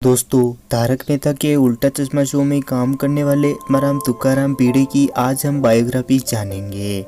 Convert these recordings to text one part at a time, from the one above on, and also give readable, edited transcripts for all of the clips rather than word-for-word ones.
दोस्तों, तारक मेहता के उल्टा चश्मा शो में काम करने वाले आत्माराम तुकाराम भिड़े की आज हम बायोग्राफी जानेंगे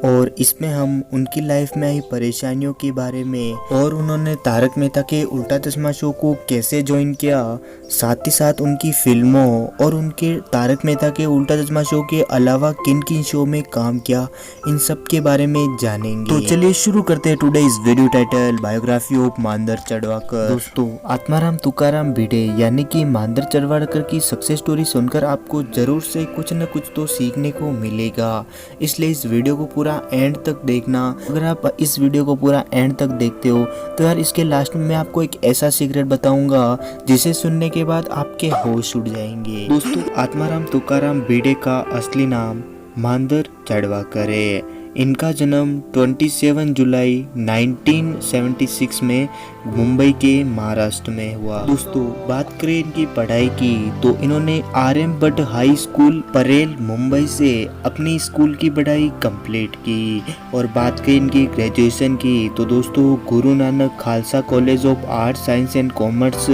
और इसमें हम उनकी लाइफ में आई परेशानियों के बारे में और उन्होंने तारक मेहता के उल्टा चश्मा शो को कैसे ज्वाइन किया, साथ ही साथ उनकी फिल्मों और उनके तारक मेहता के उल्टा चश्मा शो के अलावा किन किन शो में काम किया, इन सब के बारे में जानेंगे। तो चलिए शुरू करते हैं टुडे इस वीडियो टाइटल बायोग्राफी ऑफ मांदर चढ़वाकर। दोस्तों, आत्माराम तुकाराम भिड़े यानी कि मांदर चढ़वाकर की सक्सेस स्टोरी सुनकर आपको जरूर से कुछ न कुछ तो सीखने को मिलेगा, इसलिए इस वीडियो को पूरा एंड तक देखना। अगर आप इस वीडियो को पूरा एंड तक देखते हो तो यार इसके लास्ट में मैं आपको एक ऐसा सीक्रेट बताऊंगा जिसे सुनने के बाद आपके होश उड़ जाएंगे। दोस्तों, आत्माराम तुकाराम भिड़े का असली नाम मांदर चढ़वाकर है। इनका जन्म 27 जुलाई 1976 में मुंबई के महाराष्ट्र में हुआ। दोस्तों, बात करें इनकी पढ़ाई की तो इन्होंने RM Bhatt high school Parel Mumbai से अपनी स्कूल की पढ़ाई कंप्लीट की और बात करें इनकी ग्रेजुएशन की तो दोस्तों Guru Nanak Khalsa college of art science and commerce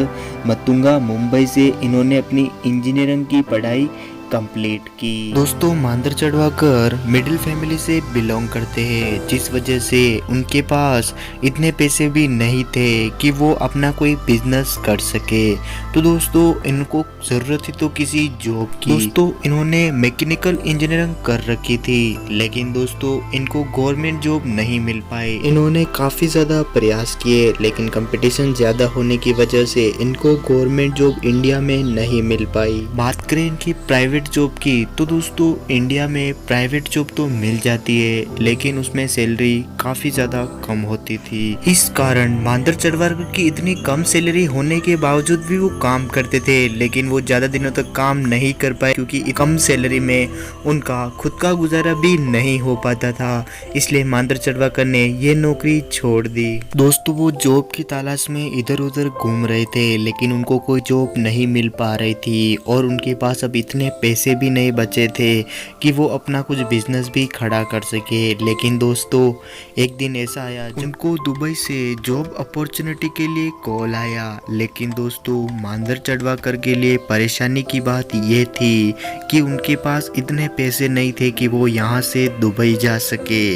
Matunga Mumbai से इन्होंने अपनी इंजीनियरिंग की पढ़ाई कंप्लीट की। दोस्तों, मांदर चढ़वाकर मिडिल फैमिली से बिलोंग करते हैं, जिस वजह से उनके पास इतने पैसे भी नहीं थे कि वो अपना कोई बिजनेस कर सके। तो दोस्तों, इनको जरूरत थी तो किसी जॉब की। दोस्तों, इन्होंने मैकेनिकल इंजीनियरिंग कर रखी थी, लेकिन दोस्तों इनको गवर्नमेंट जॉब नहीं मिल पाई। इन्होंने काफी ज्यादा प्रयास किए, लेकिन कंपटीशन ज्यादा होने की वजह से इनको गवर्नमेंट जॉब इंडिया में नहीं मिल पाई। बात करें इनकी प्राइवेट जॉब की तो दोस्तों इंडिया में प्राइवेट जॉब तो मिल जाती है, लेकिन उसमें सैलरी काफी ज्यादा कम होती थी। इस कारण मांदर चढ़वाकर की इतनी कम सैलरी होने के बावजूद भी वो काम करते थे, लेकिन वो ज्यादा दिनों तक काम नहीं कर पाए क्योंकि कम सैलरी में उनका खुद का गुजारा भी नहीं हो पाता था। इसलिए मांदर चढ़वाकर ने ये नौकरी छोड़ दी। दोस्तों, वो जॉब की तलाश में इधर उधर घूम रहे थे, लेकिन उनको कोई जॉब नहीं मिल पा रही थी और उनके पास अब इतने पैसे भी नहीं बचे थे कि वो अपना कुछ बिजनेस भी खड़ा कर सके। लेकिन दोस्तों, एक दिन ऐसा आया जब उनको दुबई से जॉब अपॉर्चुनिटी के लिए कॉल आया, लेकिन दोस्तों मांदर चढ़वाकर के लिए परेशानी की बात ये थी कि उनके पास इतने पैसे नहीं थे कि वो यहाँ से दुबई जा सके।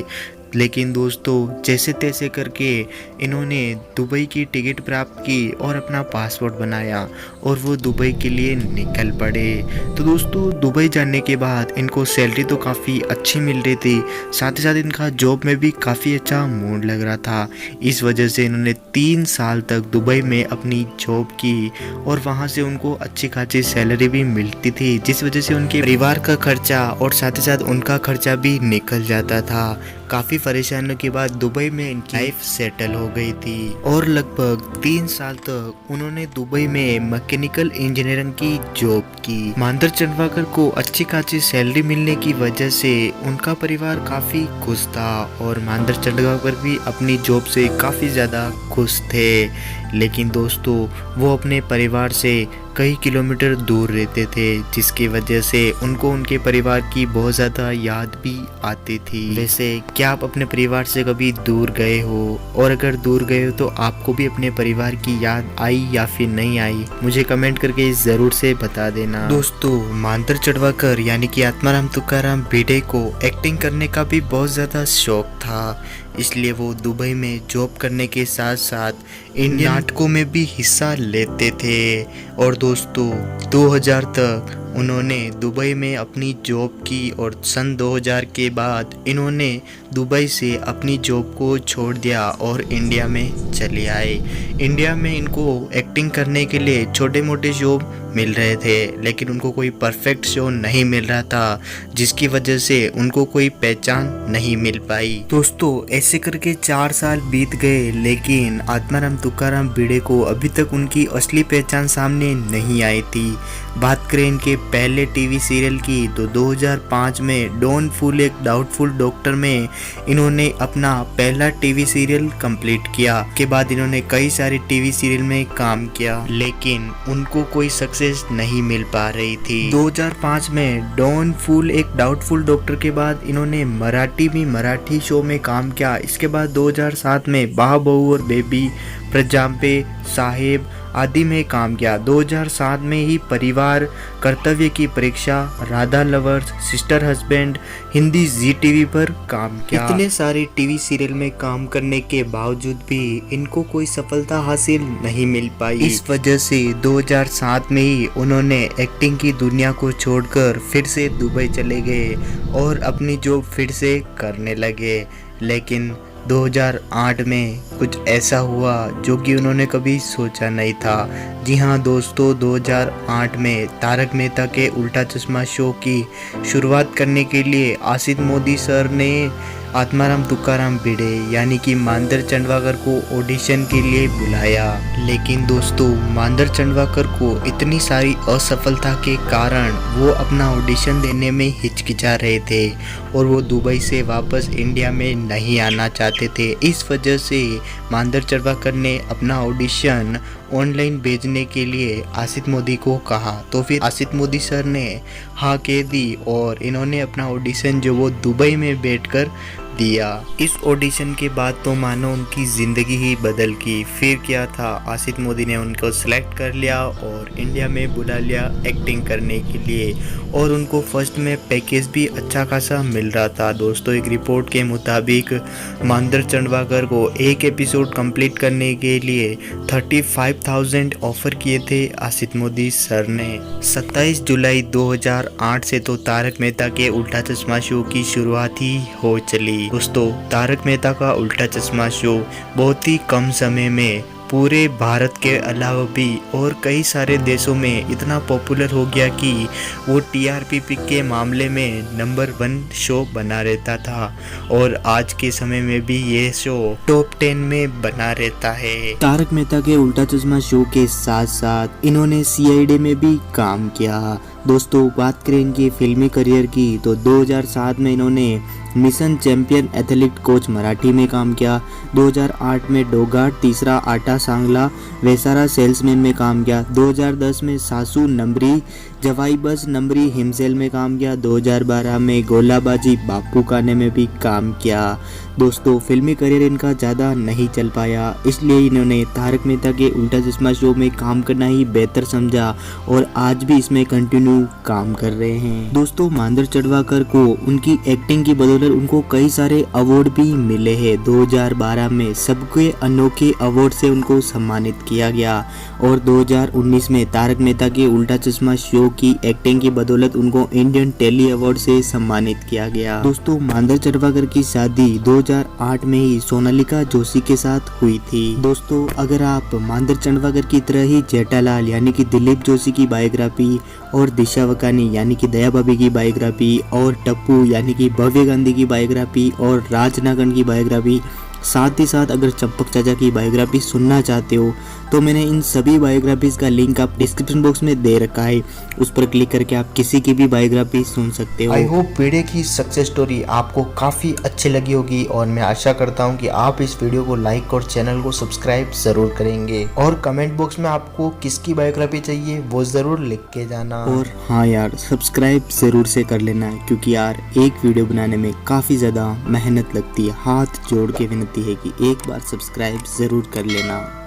लेकिन दोस्तों, जैसे तैसे करके इन्होंने दुबई की टिकट प्राप्त की और अपना पासपोर्ट बनाया और वो दुबई के लिए निकल पड़े। तो दोस्तों, दुबई जाने के बाद इनको सैलरी तो काफ़ी अच्छी मिल रही थी, साथ ही साथ इनका जॉब में भी काफ़ी अच्छा मूड लग रहा था। इस वजह से इन्होंने 3 साल तक दुबई में अपनी जॉब की और वहाँ से उनको अच्छी खासी सैलरी भी मिलती थी, जिस वजह से उनके परिवार का खर्चा और साथ ही साथ उनका खर्चा भी निकल जाता था। काफ़ी परेशानियों के बाद दुबई में इनकी लाइफ सेटल हो गई थी और लगभग 3 साल तक उन्होंने दुबई में मैकेनिकल इंजीनियरिंग की जॉब की। मांदर चढ़वाकर को अच्छी खासी सैलरी मिलने की वजह से उनका परिवार काफ़ी खुश था और मांदर चढ़वाकर भी अपनी जॉब से काफ़ी ज़्यादा खुश थे। लेकिन दोस्तों, वो अपने परिवार से कई किलोमीटर दूर रहते थे, जिसकी वजह से उनको उनके परिवार की बहुत ज़्यादा याद भी आती थी। वैसे क्या आप अपने परिवार से कभी दूर गए हो, और अगर दूर गए हो तो आपको भी अपने परिवार की याद आई या फिर नहीं आई, मुझे कमेंट करके ज़रूर से बता देना। दोस्तों, मांदर चढ़वाकर यानी कि आत्माराम तुकाराम भिड़े को एक्टिंग करने का भी बहुत ज़्यादा शौक था, इसलिए वो दुबई में जॉब करने के साथ साथ इंडियन नाटकों में भी हिस्सा लेते थे। और दोस्तों, 2000 तक उन्होंने दुबई में अपनी जॉब की और सन 2000 के बाद इन्होंने दुबई से अपनी जॉब को छोड़ दिया और इंडिया में चले आए। इंडिया में इनको एक्टिंग करने के लिए छोटे मोटे शो मिल रहे थे, लेकिन उनको कोई परफेक्ट शो नहीं मिल रहा था, जिसकी वजह से उनको कोई पहचान नहीं मिल पाई। दोस्तों, ऐसे करके 4 साल बीत गए, लेकिन आत्माराम तुकाराम भिड़े को अभी तक उनकी असली पहचान सामने नहीं आई थी। बात करें इनके पहले टीवी सीरियल की तो 2005 में डॉन फूल एक डाउटफुल डॉक्टर में इन्होंने अपना पहला टीवी सीरियल कंप्लीट किया। के बाद इन्होंने कई सारे टीवी सीरियल में काम किया, लेकिन उनको कोई सक्सेस नहीं मिल पा रही थी। 2005 में डॉन फूल एक डाउटफुल डॉक्टर के बाद इन्होंने मराठी शो में काम किया। इसके बाद 2007 में बाबू और बेबी, प्रजापे, साहेब, आदि में काम किया। 2007 में ही परिवार, कर्तव्य की परीक्षा, Radha lovers, sister husband, Hindi Zee TV पर काम किया। इतने सारे टीवी सीरियल में काम करने के बावजूद भी इनको कोई सफलता हासिल नहीं मिल पाई। इस वजह से 2007 में ही उन्होंने एक्टिंग की दुनिया को छोड़कर फिर से दुबई चले गए और अपनी जॉब फिर से करने लगे। लेकिन 2008 में कुछ ऐसा हुआ जो कि उन्होंने कभी सोचा नहीं था। जी हाँ दोस्तों, 2008 में तारक मेहता के उल्टा चश्मा शो की शुरुआत करने के लिए आसित मोदी सर ने आत्माराम तुकाराम भिड़े यानी कि मानधर चंडवाकर को ऑडिशन के लिए बुलाया। लेकिन दोस्तों, मानधर चंडवाकर को इतनी सारी असफलता के कारण वो अपना ऑडिशन देने में हिचकिचा रहे थे और वो दुबई से वापस इंडिया में नहीं आना चाहते थे। इस वजह से मानधर चंडवाकर ने अपना ऑडिशन ऑनलाइन भेजने के लिए आसित मोदी को कहा। तो फिर आसित मोदी सर ने हाँ कह दी और इन्होंने अपना ऑडिशन जो वो दुबई में बैठकर दिया। इस ऑडिशन के बाद तो मानो उनकी ज़िंदगी ही बदल गई। फिर क्या था, आसित मोदी ने उनको सिलेक्ट कर लिया और इंडिया में बुला लिया एक्टिंग करने के लिए और उनको फर्स्ट में पैकेज भी अच्छा खासा मिल रहा था। दोस्तों, एक रिपोर्ट के मुताबिक मानधर चंडवाकर को एक एपिसोड कंप्लीट करने के लिए 35,000 ऑफर किए थे आसित मोदी सर ने। 27 जुलाई 2008 से तो तारक मेहता के उल्टा चश्मा शो की शुरुआत ही हो चली। दोस्तों, तारक मेहता का उल्टा चश्मा शो बहुत ही कम समय में पूरे भारत के अलावा भी और कई सारे देशों में इतना पॉपुलर हो गया कि वो टीआरपी के मामले में नंबर 1 शो बना रहता था और आज के समय में भी ये शो टॉप 10 में बना रहता है। तारक मेहता के उल्टा चश्मा शो के साथ साथ इन्होंने सीआईडी में भी काम किया। दोस्तों, बात करें इनकी फिल्मी करियर की तो 2007 में इन्होंने mission champion athlete coach Marathi में काम किया। 2008 में डोगाट तीसरा आटा सांगला वैसारा सेल्समैन में काम किया। 2010 में सासू नंबरी जवाई बस नंबरी हिमसेल में काम किया। 2012 में गोलाबाजी बापू काने में भी काम किया। दोस्तों, फिल्मी करियर इनका ज़्यादा नहीं चल पाया, इसलिए इन्होंने तारक मेहता के उल्टा चश्मा शो में काम करना ही बेहतर समझा और आज भी इसमें कंटिन्यू काम कर रहे हैं। दोस्तों, मानधर चंडवाकर को उनकी एक्टिंग की बदौलत उनको कई सारे अवार्ड भी मिले हैं। 2012 में सबके अनोखे अवार्ड से उनको सम्मानित किया गया और 2019 में तारक मेहता के उल्टा चश्मा शो की एक्टिंग की बदौलत उनको इंडियन टेली अवार्ड से सम्मानित किया गया। दोस्तों, मानधर चंडवाकर की शादी 2008 में ही सोनालिका जोशी के साथ हुई थी। दोस्तों, अगर आप मानधर चंडवाकर की तरह ही जेठालाल यानी कि दिलीप जोशी की बायोग्राफी और दिशा वकानी यानी कि दया भाभी की बायोग्राफी और टप्पू यानी कि भव्य गांधी की बायोग्राफी और राज नागन की बायोग्राफी, साथ ही साथ अगर चंपक चाचा की बायोग्राफी सुनना चाहते हो तो मैंने इन सभी बायोग्राफीज का लिंक आप डिस्क्रिप्शन बॉक्स में दे रखा है, उस पर क्लिक करके आप किसी की भी बायोग्राफी सुन सकते हो। आई होप भिड़े की सक्सेस स्टोरी आपको काफ़ी अच्छी लगी होगी और मैं आशा करता हूँ कि आप इस वीडियो को लाइक और चैनल को सब्सक्राइब ज़रूर करेंगे और कमेंट बॉक्स में आपको किसकी बायोग्राफी चाहिए वो ज़रूर लिख के जाना। और हाँ यार, सब्सक्राइब ज़रूर से कर लेना क्योंकि यार एक वीडियो बनाने में काफ़ी ज़्यादा मेहनत लगती है। हाथ जोड़ के विनती है कि एक बार सब्सक्राइब ज़रूर कर लेना।